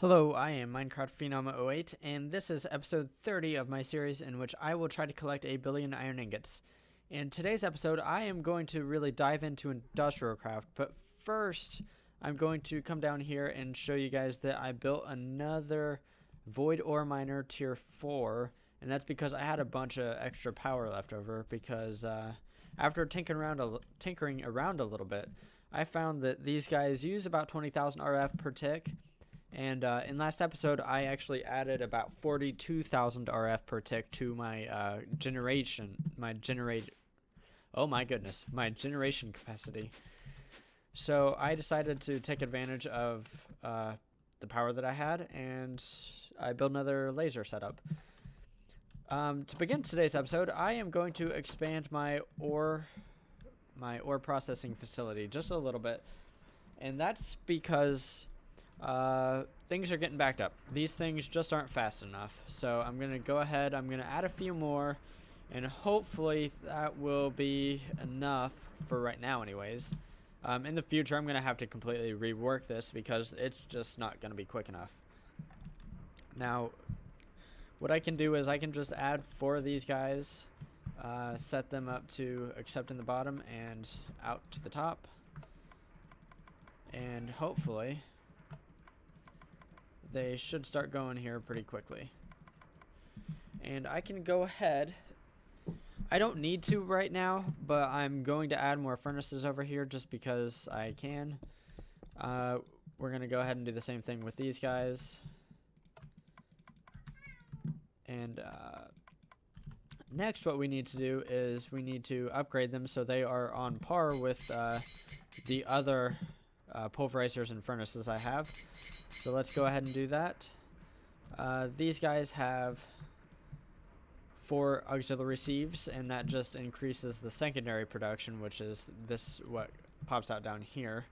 Hello, I am Minecraft Phenom 08, and this is episode 30 of my series in which I will try to collect a billion iron ingots. In today's episode, I am going to really dive into Industrialcraft, but first, I'm going to come down here and show you guys that I built another void ore miner tier 4, and that's because I had a bunch of extra power left over because after tinkering around a little bit, I found that these guys use about 20,000 RF per tick. And in last episode, I actually added about 42,000 RF per tick to my my generation capacity. So I decided to take advantage of the power that I had, and I built another laser setup. To begin today's episode, I am going to expand my ore processing facility just a little bit, and that's because things are getting backed up. These things just aren't fast enough. So I'm going to go ahead, I'm going to add a few more, and hopefully that will be enough for right now anyways. In the future, I'm going to have to completely rework this because it's just not going to be quick enough. Now, what I can do is I can just add 4 of these guys, set them up to accept in the bottom and out to the top, and hopefully they should start going here pretty quickly. And I can go ahead. I don't need to right now, but I'm going to add more furnaces over here just because I can. We're going to go ahead and do the same thing with these guys. And next what we need to do is we need to upgrade them so they are on par with the other pulverizers and furnaces I have. So let's go ahead and do that. These guys have 4 auxiliary sieves, and that just increases the secondary production, which is this what pops out down here.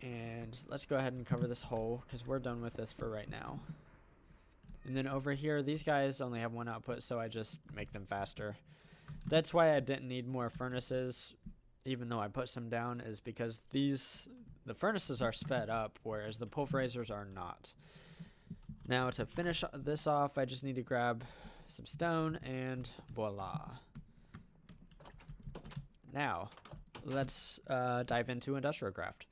And let's go ahead and cover this hole because we're done with this for right now. And then over here, these guys only have 1 output, so I just make them faster. That's why I didn't need more furnaces, even though I put some down, is because the furnaces are sped up, whereas the pulverizers are not. Now to finish this off, I just need to grab some stone, and voila. Now, let's dive into Industrialcraft.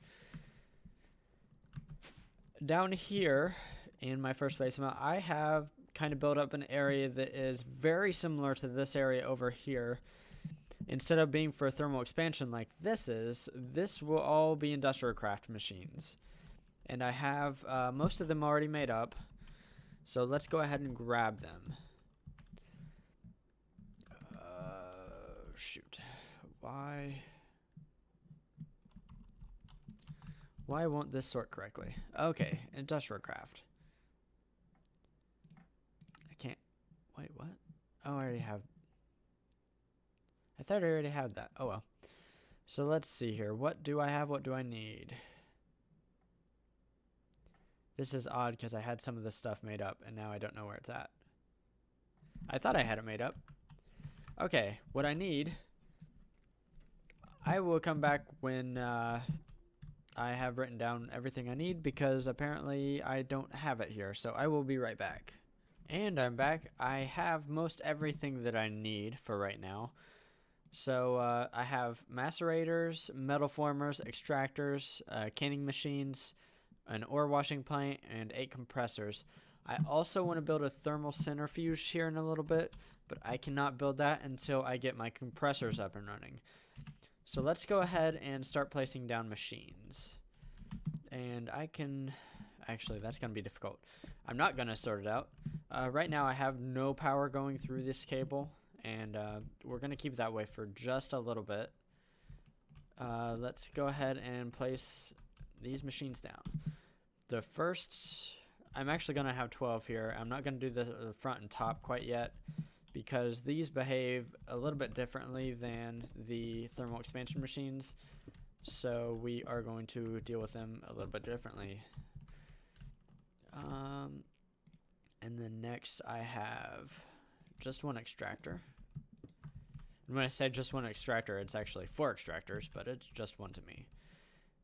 Down here in my first basement, I have kind of built up an area that is very similar to this area over here. Instead of being for thermal expansion like this is, this will all be Industrialcraft machines. And I have most of them already made up. So let's go ahead and grab them. Shoot. Why won't this sort correctly? Okay, Industrialcraft. I can't. Wait, what? Oh, I already have. I thought I already had that. Oh well. So let's see here. What do I have? What do I need? This is odd because I had some of this stuff made up and now I don't know where it's at. I thought I had it made up. Okay, what I need, I will come back when I have written down everything I need because apparently I don't have it here. So I will be right back. And I'm back. I have most everything that I need for right now. So I have macerators, metal formers, extractors, canning machines, an ore washing plant, and 8 compressors. I also want to build a thermal centrifuge here in a little bit, but I cannot build that until I get my compressors up and running. So let's go ahead and start placing down machines. And I can... Actually, that's going to be difficult. I'm not going to sort it out. Right now I have no power going through this cable. And we're going to keep it that way for just a little bit. Let's go ahead and place these machines down. The first, I'm actually going to have 12 here. I'm not going to do the front and top quite yet because these behave a little bit differently than the thermal expansion machines. So we are going to deal with them a little bit differently. And then next I have just 1 extractor. And when I say just 1 extractor, it's actually 4 extractors, but it's just 1 to me.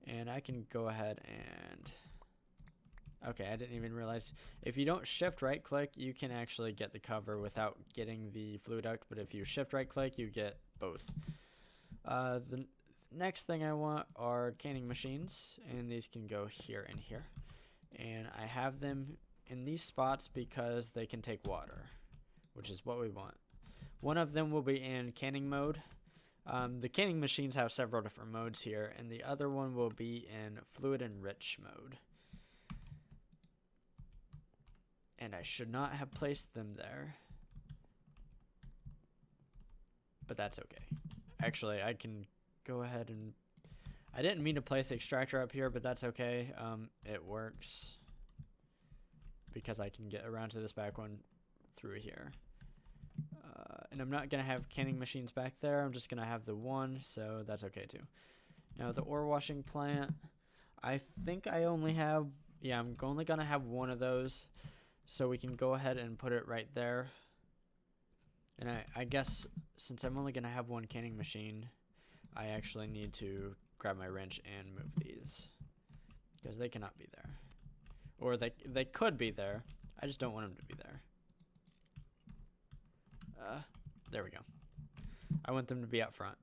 And I can go ahead and Okay, I didn't even realize. If you don't shift right click, you can actually get the cover without getting the fluid duct, but if you shift right click, you get both. The next thing I want are canning machines, and these can go here and here. And I have them in these spots because they can take water, which is what we want. One of them will be in canning mode. The canning machines have several different modes here, and the other one will be in fluid enrich mode. And I should not have placed them there, but that's okay. Actually, I can go ahead and... I didn't mean to place the extractor up here, but that's okay. It works because I can get around to this back one through here. And I'm not going to have canning machines back there. I'm just going to have the one, so that's okay too. Now the ore washing plant, I think I only have... Yeah, I'm only going to have one of those. So we can go ahead and put it right there. And I guess since I'm only going to have one canning machine, I actually need to grab my wrench and move these, because they cannot be there. Or they could be there. I just don't want them to be there. There we go. I want them to be up front.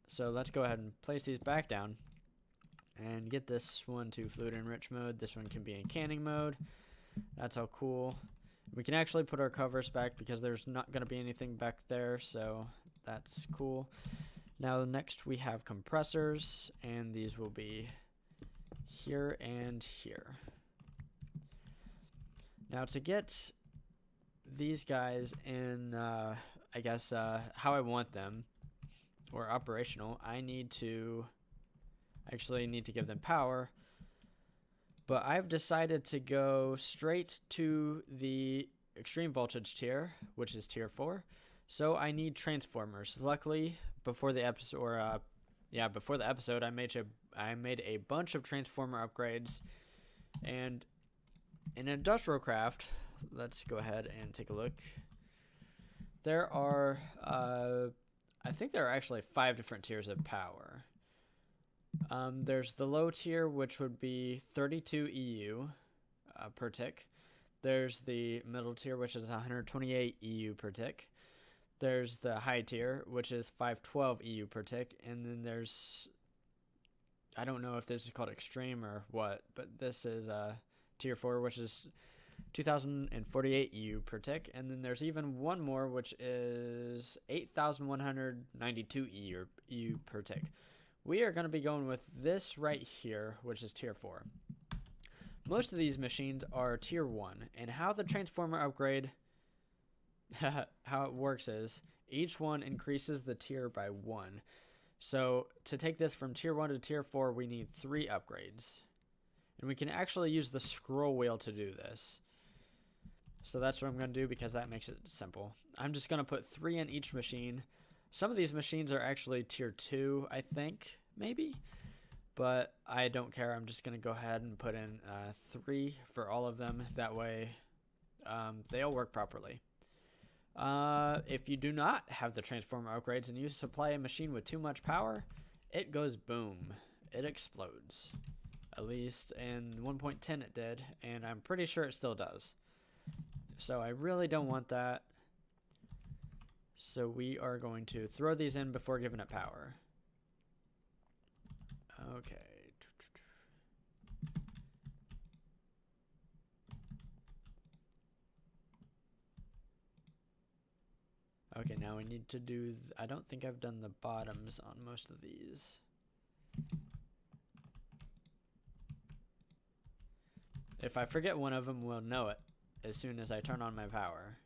So let's go ahead and place these back down and get this one to fluid enrich mode. This one can be in canning mode. That's all cool. We can actually put our covers back because there's not going to be anything back there, so that's cool. Now next we have compressors, and these will be here and here. Now to get these guys in, I guess, how I want them, or operational, I need to give them power. But I've decided to go straight to the extreme voltage tier, which is tier 4. So I need transformers. Luckily, before the episode, I made a bunch of transformer upgrades. And in Industrialcraft, let's go ahead and take a look. There are, I think there are actually 5 different tiers of power. There's the low tier, which would be 32 EU per tick. There's the middle tier, which is 128 EU per tick. There's the high tier, which is 512 EU per tick. And then there's, I don't know if this is called extreme or what, but this is tier 4, which is 2048 EU per tick. And then there's even one more, which is 8192 EU per tick. We are going to be going with this right here, which is tier 4. Most of these machines are tier 1, and how the transformer upgrade, how it works is, each one increases the tier by 1. So to take this from tier 1 to tier 4, we need 3 upgrades. And we can actually use the scroll wheel to do this. So that's what I'm going to do because that makes it simple. I'm just going to put 3 in each machine. Some of these machines are actually tier 2, I think, maybe. But I don't care. I'm just going to go ahead and put in 3 for all of them. That way they all work properly. If you do not have the transformer upgrades and you supply a machine with too much power, it goes boom. It explodes. At least in 1.10 it did, and I'm pretty sure it still does. So I really don't want that. So we are going to throw these in before giving it power. Okay. Okay, now we need to do... I don't think I've done the bottoms on most of these. If I forget one of them, we'll know it as soon as I turn on my power.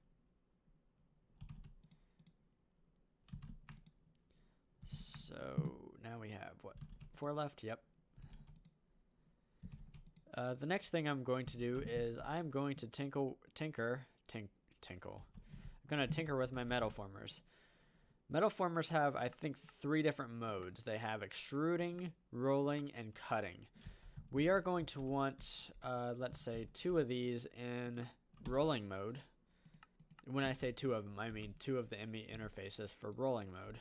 So now we have, what, 4 left? Yep. The next thing I'm going to do is I'm going to tinker with my metal formers. Metal formers have, I think, 3 different modes. They have extruding, rolling, and cutting. We are going to want, let's say, 2 of these in rolling mode. When I say 2 of them, I mean 2 of the ME interfaces for rolling mode.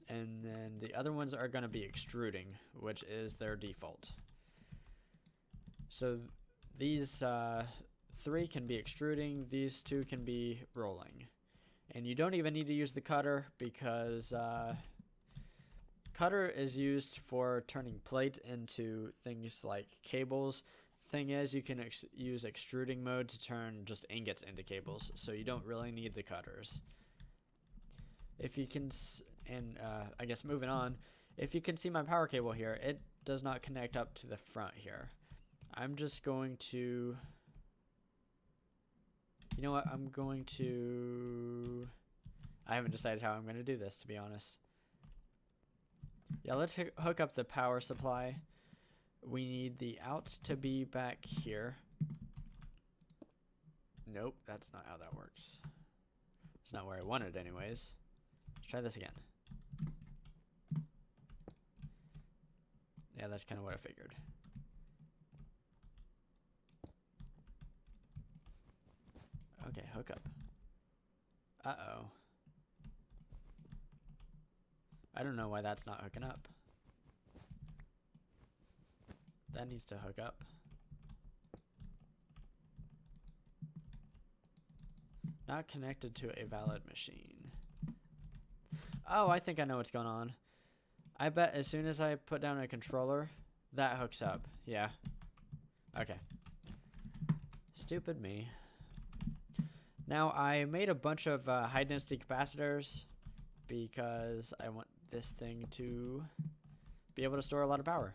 And then the other ones are going to be extruding, which is their default. So these 3 can be extruding, these 2 can be rolling. And you don't even need to use the cutter because cutter is used for turning plate into things like cables. Thing is, you can use extruding mode to turn just ingots into cables, so you don't really need the cutters. If you can, I guess moving on, if you can see my power cable here, it does not connect up to the front here. I'm just going to, you know what, I haven't decided how I'm going to do this, to be honest. Yeah, let's hook up the power supply. We need the out to be back here. Nope, that's not how that works. It's not where I want it anyways. Let's try this again. Yeah, that's kind of what I figured. Okay, hook up. Uh-oh. I don't know why that's not hooking up. That needs to hook up. Not connected to a valid machine. Oh, I think I know what's going on. I bet as soon as I put down a controller, that hooks up. Yeah. Okay. Stupid me. Now, I made a bunch of high density capacitors because I want this thing to be able to store a lot of power.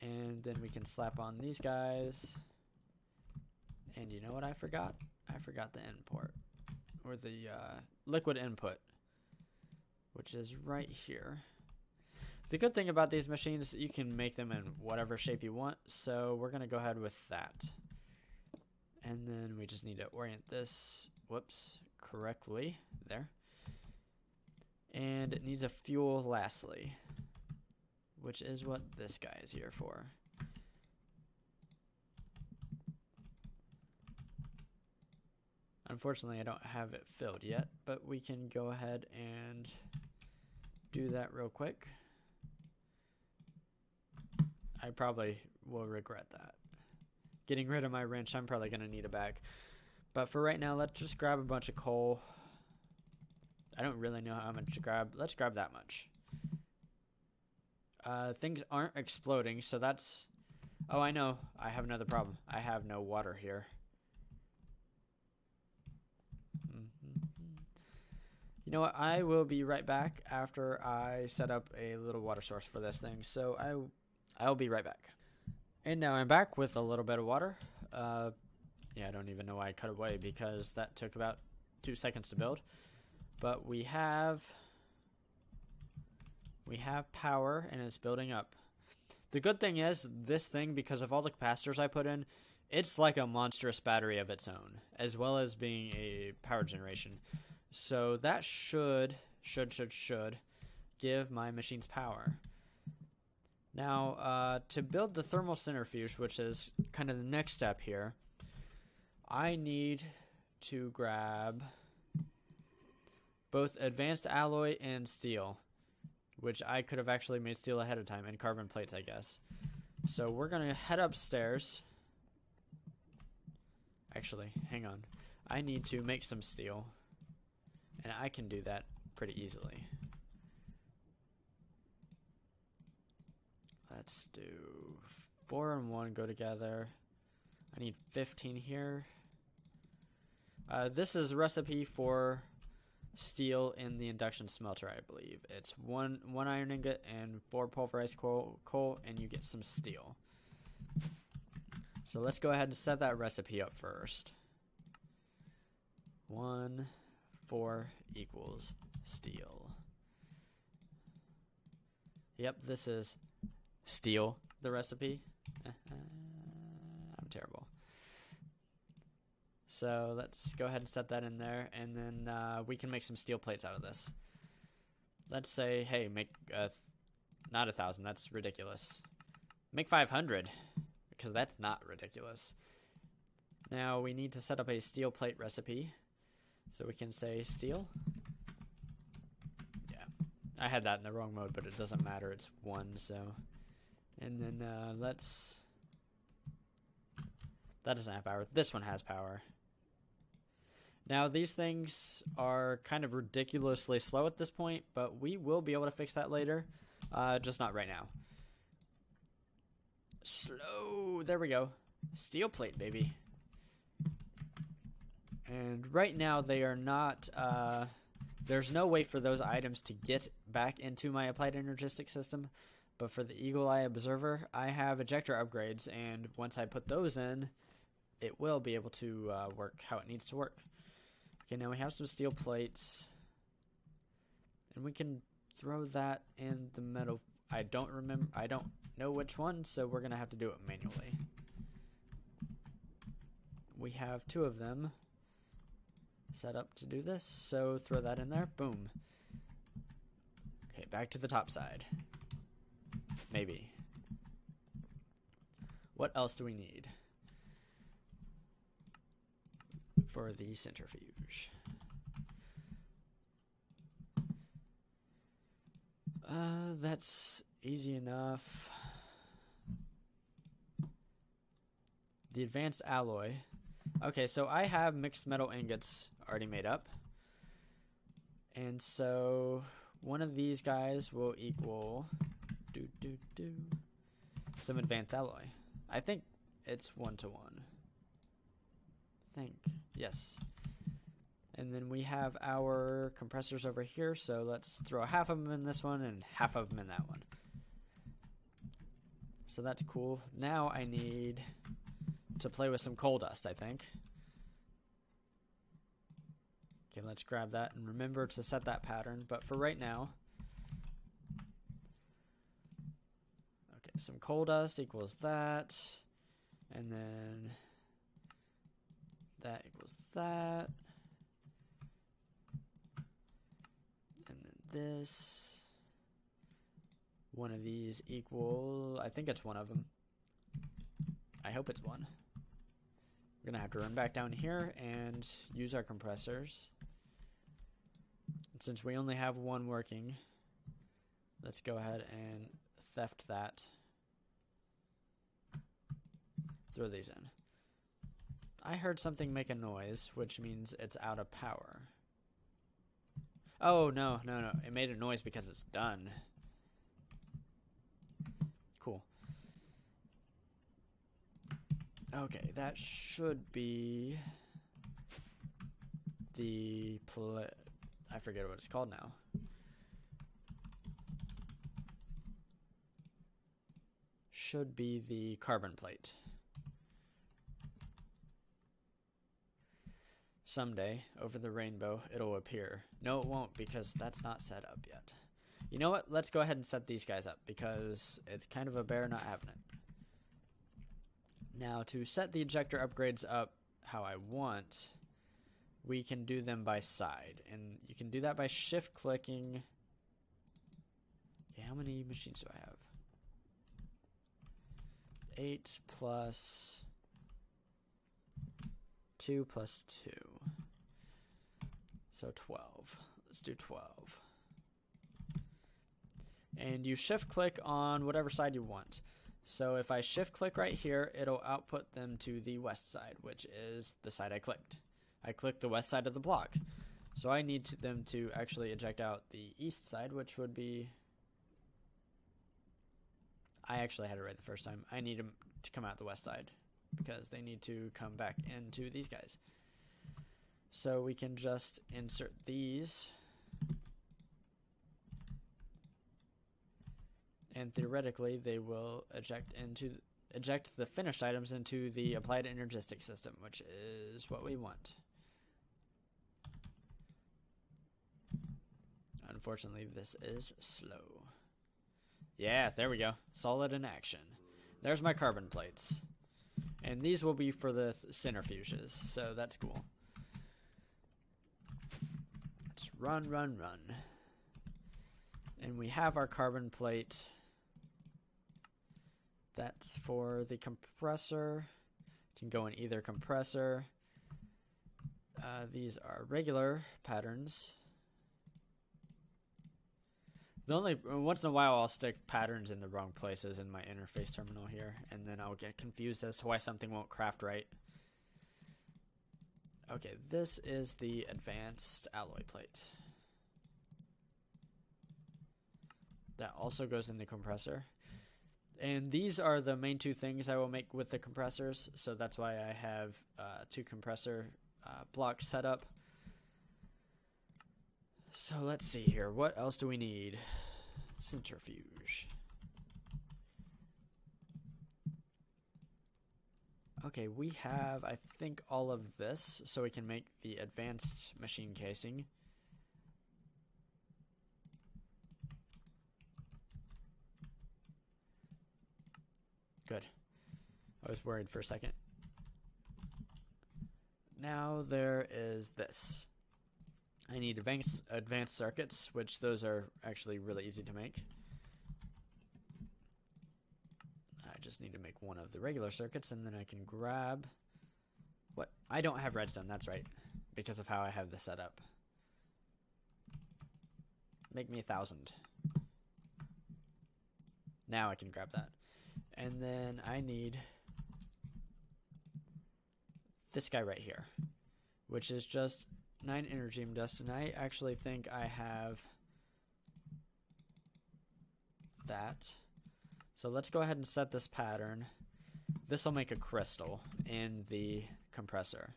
And then we can slap on these guys. And you know what I forgot? I forgot the end port. Or the liquid input. Which is right here. The good thing about these machines, you can make them in whatever shape you want. So we're going to go ahead with that. And then we just need to orient this, whoops, correctly. There. And it needs a fuel lastly. Which is what this guy is here for. Unfortunately, I don't have it filled yet, but we can go ahead and do that real quick. I probably will regret that. Getting rid of my wrench, I'm probably going to need it back. But for right now, let's just grab a bunch of coal. I don't really know how much to grab. Let's grab that much. Things aren't exploding, so that's... Oh, I know. I have another problem. I have no water here. You know what? I will be right back after I set up a little water source for this thing. So I'll be right back. And now I'm back with a little bit of water. Yeah, I don't even know why I cut away because that took about 2 seconds to build. But we have power and it's building up. The good thing is this thing, because of all the capacitors I put in, it's like a monstrous battery of its own, as well as being a power generation. So that should give my machines power. Now, to build the thermal centrifuge, which is kind of the next step here, I need to grab both advanced alloy and steel, which I could have actually made steel ahead of time, and carbon plates, I guess. So we're going to head upstairs. Actually, hang on. I need to make some steel, and I can do that pretty easily. Let's do 4 and 1 go together. I need 15 here. This is a recipe for steel in the induction smelter, I believe. It's one iron ingot and 4 pulverized coal, and you get some steel. So let's go ahead and set that recipe up first. 1, 4 equals steel. Yep, this is steel, the recipe. I'm terrible. So let's go ahead and set that in there, and then we can make some steel plates out of this. Let's say, hey, make not 1,000, that's ridiculous. Make 500, because that's not ridiculous. Now we need to set up a steel plate recipe. So we can say steel. Yeah, I had that in the wrong mode, but it doesn't matter, it's 1, so And then let's... That doesn't have power. This one has power. Now, these things are kind of ridiculously slow at this point, but we will be able to fix that later. Just not right now. Slow. There we go. Steel plate, baby. And right now, they are not... there's no way for those items to get back into my applied energistic system. But for the Eagle Eye Observer, I have ejector upgrades. And once I put those in, it will be able to work how it needs to work. Okay, now we have some steel plates. And we can throw that in the metal. I don't know which one, so we're going to have to do it manually. We have 2 of them set up to do this, so throw that in there. Boom. Okay, back to the top side. Maybe. What else do we need for the centrifuge? That's easy enough. The advanced alloy. Okay, so I have mixed metal ingots already made up. And so one of these guys will equal some advanced alloy. I think it's 1-to-1. I think. Yes. And then we have our compressors over here, so let's throw half of them in this one and half of them in that one. So that's cool. Now I need to play with some coal dust, I think. Okay, let's grab that and remember to set that pattern. But for right now, okay, some coal dust equals that, and then that equals that, and then this. One of these equal, I think it's one of them. I hope it's one. We're gonna have to run back down here and use our compressors. And since we only have one working, let's go ahead and theft that. Throw these in. I heard something make a noise, which means it's out of power. Oh, no. It made a noise because it's done. Cool. Okay, that should be the I forget what it's called now. Should be the carbon plate. Someday, over the rainbow, it'll appear. No, it won't, because that's not set up yet. You know what? Let's go ahead and set these guys up, because it's kind of a bear not having it. Now, to set the ejector upgrades up how I want, we can do them by side. And you can do that by shift-clicking. Okay, how many machines do I have? 8 plus 2 plus 2. So 12. Let's do 12. And you shift-click on whatever side you want. So if I shift-click right here, it'll output them to the west side, which is the side I clicked. I clicked the west side of the block. So I need them to actually eject out the east side, which would be... I actually had it right the first time. I need them to come out the west side because they need to come back into these guys. So we can just insert these. And theoretically, they will eject the finished items into the applied energistic system, which is what we want. Unfortunately, this is slow. Yeah, there we go. Solid in action. There's my carbon plates. And these will be for the centrifuges, so that's cool. Let's run. And we have our carbon plate. That's for the compressor. It can go in either compressor. These are regular patterns. The only once in a while I'll stick patterns in the wrong places in my interface terminal here, and then I'll get confused as to why something won't craft right. Okay, this is the advanced alloy plate. That also goes in the compressor. And these are the main two things I will make with the compressors, so that's why I have 2 compressor blocks set up. So let's see here. What else do we need? Centrifuge. Okay, we have, I think, all of this, so we can make the advanced machine casing. Good. I was worried for a second. Now there is this. I need advanced circuits, which those are actually really easy to make. I just need to make one of the regular circuits, and then I can grab... What? I don't have redstone, that's right, because of how I have this set up. Make me 1,000. Now I can grab that. And then I need this guy right here, which is just 9 energy dust, and I actually think I have that. So let's go ahead and set this pattern. This will make a crystal in the compressor.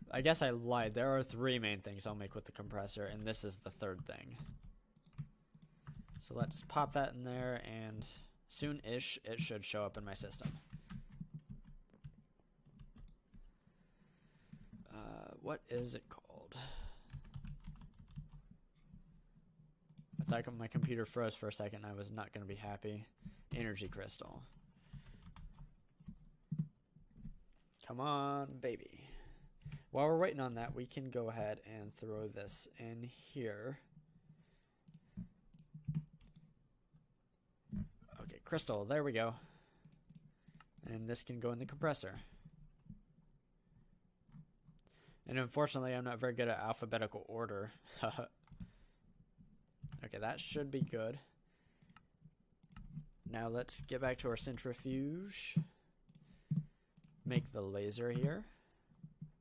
I guess I lied. There are 3 main things I'll make with the compressor, and this is the 3rd thing. So let's pop that in there, and soon-ish it should show up in my system. What is it called? I thought my computer froze for a second. I was not going to be happy. Energy crystal. Come on, baby. While we're waiting on that, we can go ahead and throw this in here. Okay, crystal. There we go. And this can go in the compressor. And unfortunately, I'm not very good at alphabetical order. Okay, that should be good. Now let's get back to our centrifuge. Make the laser here.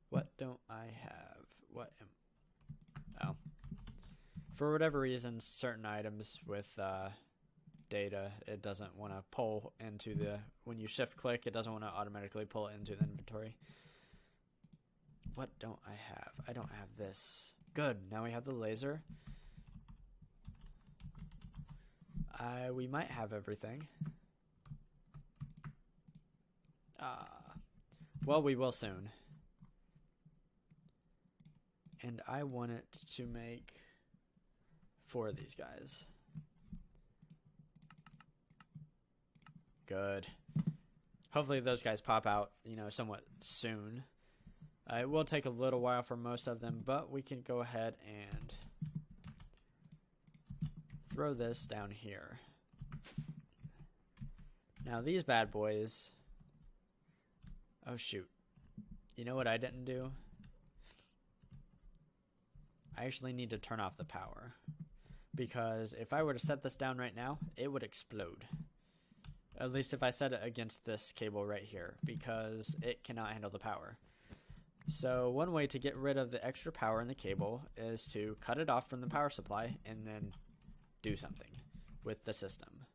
What don't I have? What am... Oh. For whatever reason, certain items with data, it doesn't want to pull into the... When you shift click, it doesn't want to automatically pull it into the inventory. What don't I have? I don't have this. Good. Now we have the laser. We might have everything. Well, we will soon. And I want it to make 4 of these guys. Good. Hopefully those guys pop out, you know, somewhat soon. It will take a little while for most of them, but we can go ahead and throw this down here. Now these bad boys... Oh shoot. You know what I didn't do? I actually need to turn off the power. Because if I were to set this down right now, it would explode. At least if I set it against this cable right here, because it cannot handle the power. So one way to get rid of the extra power in the cable is to cut it off from the power supply and then do something with the system.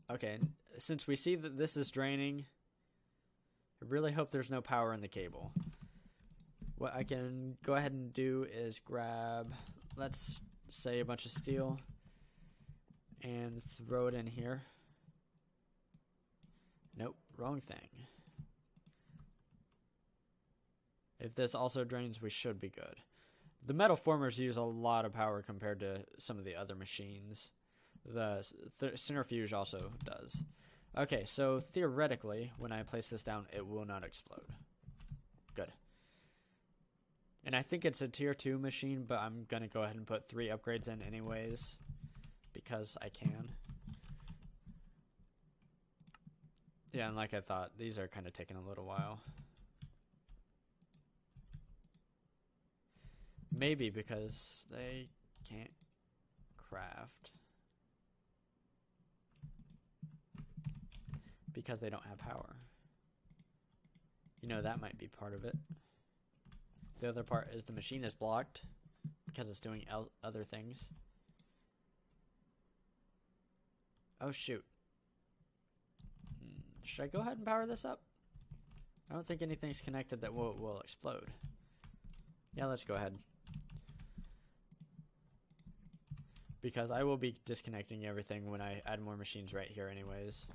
Okay, since we see that this is draining, I really hope there's no power in the cable. What I can go ahead and do is grab, let's say, a bunch of steel and throw it in here. Nope, wrong thing. If this also drains, we should be good. The metal formers use a lot of power compared to some of the other machines. The centrifuge also does. Okay, so theoretically, when I place this down, it will not explode. Good. And I think it's a tier 2 machine, but I'm going to go ahead and put 3 upgrades in anyways, because I can. Yeah, and like I thought, these are kind of taking a little while. Maybe because they can't craft. Because they don't have power. You know, that might be part of it. The other part is the machine is blocked because it's doing other things. Oh, shoot. Should I go ahead and power this up? I don't think anything's connected that will explode. Yeah, let's go ahead. Because I will be disconnecting everything when I add more machines right here anyways.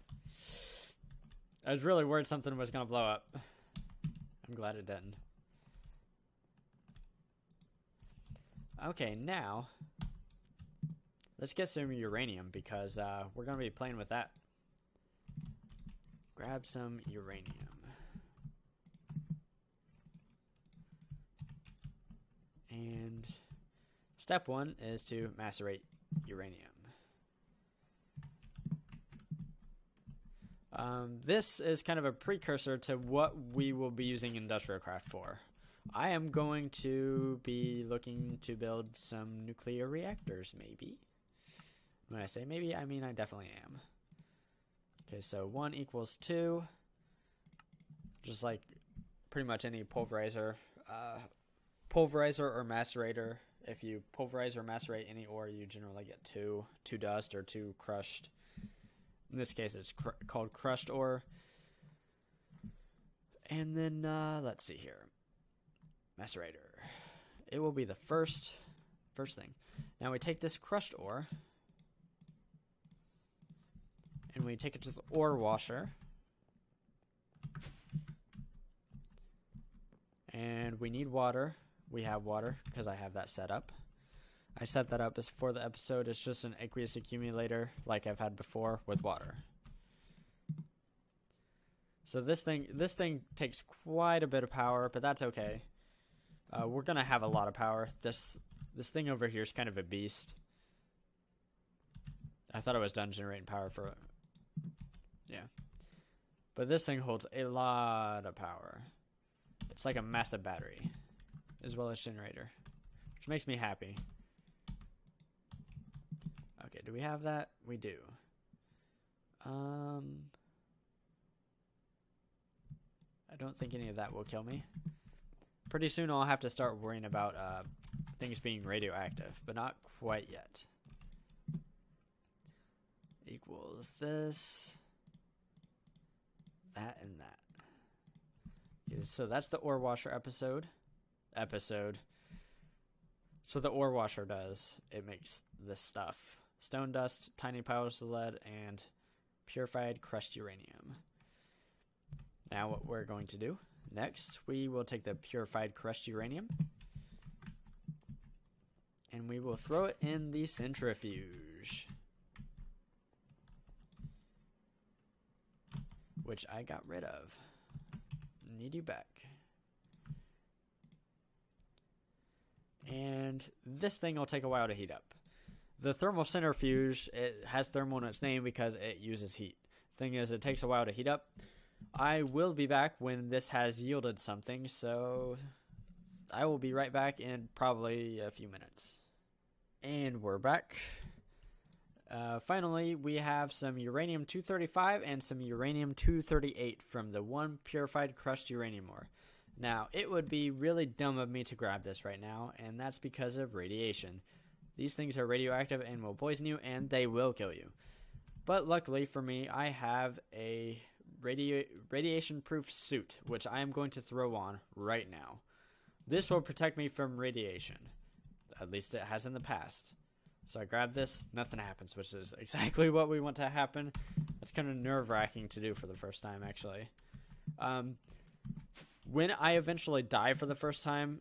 I was really worried something was going to blow up. I'm glad it didn't. Okay, now let's get some uranium because we're going to be playing with that. Grab some uranium. And step 1 is to macerate uranium. This is kind of a precursor to what we will be using Industrialcraft for. I am going to be looking to build some nuclear reactors, maybe. When I say maybe, I mean I definitely am. Okay, so 1 equals 2. Just like pretty much any pulverizer. Pulverizer or macerator. If you pulverize or macerate any ore, you generally get 2 dust or 2 crushed. In this case, it's called crushed ore. And then, let's see here. Macerator. It will be the first thing. Now we take this crushed ore. And we take it to the ore washer. And we need water. We have water because I have that set up. I set that up for the episode. It's just an aqueous accumulator like I've had before with water. So this thing takes quite a bit of power, but that's okay. We're gonna have a lot of power. This thing over here is kind of a beast. I thought I was done generating power for, yeah. But this thing holds a lot of power. It's like a massive battery, as well as generator, which makes me happy. Okay, do we have that? We do. I don't think any of that will kill me. Pretty soon I'll have to start worrying about things being radioactive, but not quite yet. Equals this, that, and that. Okay, so that's the ore washer episode. So the ore washer does, it makes this stuff. Stone dust, tiny piles of lead, and purified crushed uranium. Now what we're going to do, next we will take the purified crushed uranium and we will throw it in the centrifuge, which I got rid of. Need you back. And this thing will take a while to heat up. The thermal centrifuge, it has thermal in its name because it uses heat. Thing is, it takes a while to heat up. I will be back when this has yielded something, so I will be right back in probably a few minutes. And we're back. Finally, we have some uranium-235 and some uranium-238 from the one purified crushed uranium ore. Now, it would be really dumb of me to grab this right now, and that's because of radiation. These things are radioactive and will poison you, and they will kill you. But luckily for me, I have a radiation-proof suit, which I am going to throw on right now. This will protect me from radiation. At least it has in the past. So I grab this, nothing happens, which is exactly what we want to happen. It's kind of nerve-wracking to do for the first time, actually. When I eventually die for the first time,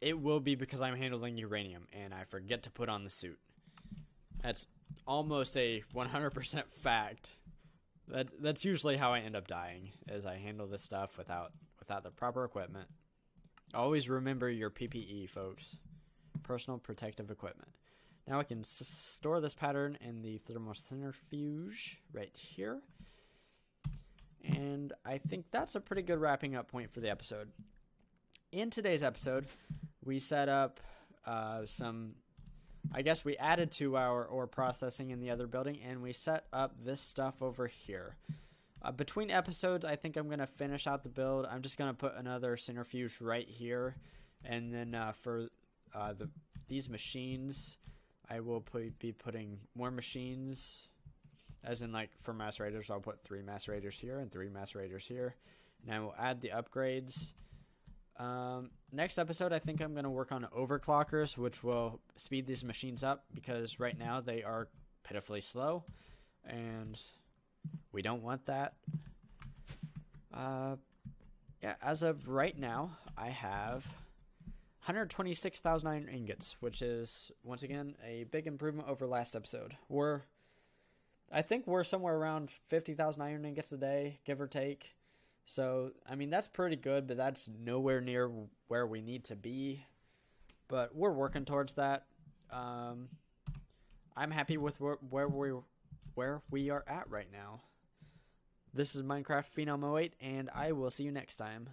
it will be because I'm handling uranium, and I forget to put on the suit. That's almost a 100% fact. That's usually how I end up dying, is I handle this stuff without the proper equipment. Always remember your PPE, folks. Personal protective equipment. Now I can store this pattern in the thermocentrifuge right here. And I think that's a pretty good wrapping up point for the episode. In today's episode, we set up I guess we added to our ore processing in the other building, and we set up this stuff over here. Between episodes, I think I'm going to finish out the build. I'm just going to put another centrifuge right here. And then for these machines, I will be putting more machines. As in, like, for macerators, I'll put 3 macerators here and 3 macerators here. And I will add the upgrades. Next episode, I think I'm going to work on overclockers, which will speed these machines up, because right now they are pitifully slow, and we don't want that. Yeah, as of right now, I have 126,000 iron ingots, which is, once again, a big improvement over last episode. I think we're somewhere around 50,000 iron ingots a day, give or take. So, I mean, that's pretty good, but that's nowhere near where we need to be. But we're working towards that. I'm happy with where we are at right now. This is Minecraft Phenom 08, and I will see you next time.